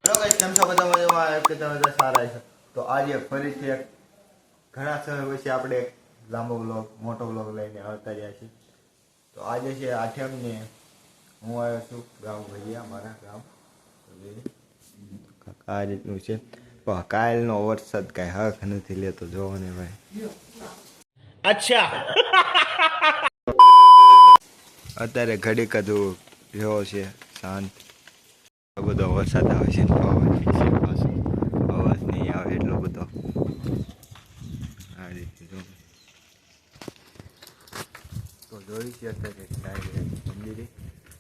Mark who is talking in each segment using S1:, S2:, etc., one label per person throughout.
S1: Hello guys, કેમ છો બધા? મજામાં કે તમે બધા સારા છો? તો આજે ફરીથી એક ઘણા સમય પછી આપણે એક લાંબો વ્લોગ, મોટો વ્લોગ લઈને આવતા રહ્યા છીએ. તો આજે છે 8મ ને હું આવ્યો છું ગામ ભજીયા, મારા ગામ. આ રીતનું છે. પણ કાલનો વરસાદ કાંઈ હક નથી લેતો, જોવો ને ભાઈ. અચ્છા. અત્યારે ઘડીક જ રહ્યો છે શાંત. બધો વરસાદ આવે છે, અવાજ નહીં આવે એટલો બધો. આ રીતે તો જોઈ છે અત્યારે મંદિરે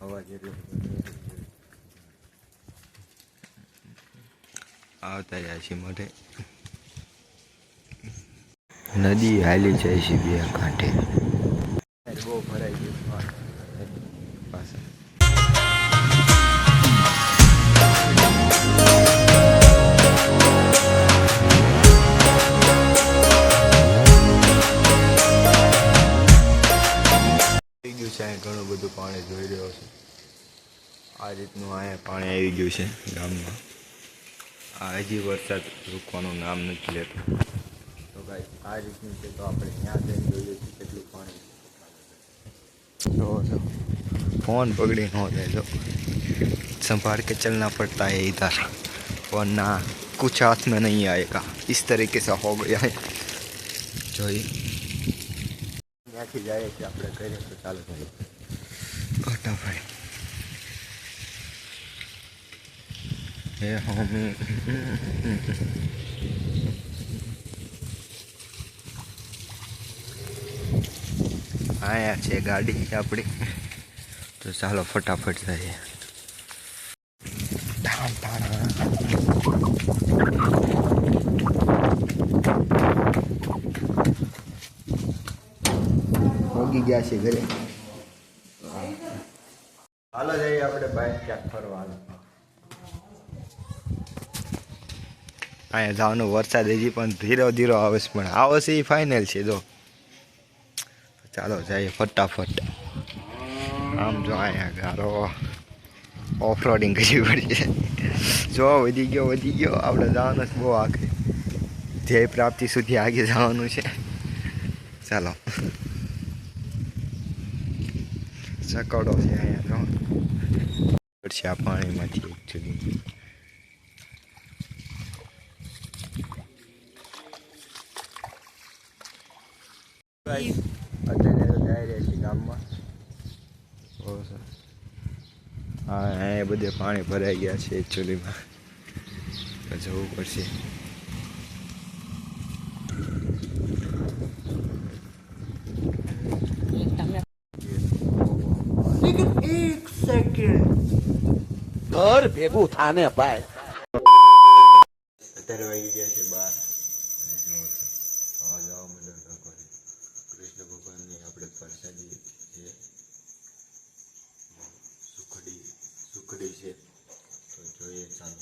S1: અવાજ એટલો બધો આવતા જાય છે. મોઢે નદી હાલી જાય છે બે કાંઠે. બહુ ભરાઈ ગયું પાછળ. ઘણું બધું પાણી જોઈ રહ્યો છે. આ રીતનું અહીંયા પાણી આવી ગયું છે ગામમાં. આ હજી વરસાદ રૂકવાનું નામ નથી લેતું. તો ભાઈ આ રીતનું છે. તો આપણે ત્યાં જઈને જોઈએ છીએ કેટલું પાણી. જો फोन पकड़ी न जाए तो संभाल के चलना पड़ता है इधर, वरना कुछ हाथ में नहीं आएगा. इस तरीके से हो गया है. जो ત્યાંથી જાય છે આપણે કરીએ તો ચાલો ભાઈ ફટાફટ. હે હોમી આયા છે ગાડી આપણી. તો ચાલો ફટાફટ જઈએ. પહોંચી ગયા છે ઘરે. હાલો જઈએ આપણે બાઇક ક્યાંક ફરવા. અહીંયા જવાનું વરસાદ હજી પણ ધીરો ધીરો આવે છે, પણ આવશે એ ફાઇનલ છે. જો ચાલો જઈએ ફટાફટ. આમ જો અહીંયા ગારો ઓફરોડિંગ કરવી પડશે. જો વધી ગયો આપણે જવાનું છે બહુ આખે ધ્યેય પ્રાપ્તિ સુધી આગે જવાનું છે. ચાલો સકડો છે અહીંયા જો પડશે આ પાણીમાંથી એકચુલી. અત્યારે તો જઈ રહ્યા છીએ ગામમાં. હા, અહીંયા બધે પાણી ભરાઈ ગયા છે એકચ્યુઅલીમાં. તો જવું પડશે.
S2: એક સેકન્ડ ઘર ભેગું થાને ભાઈ.
S1: અત્યારે વાગી ગયા છે 12. આવા જવા મળે કૃષ્ણ ભગવાનની આપણે પ્રસાદી છે, સુખડી છે. તો જોઈએ ચાલો.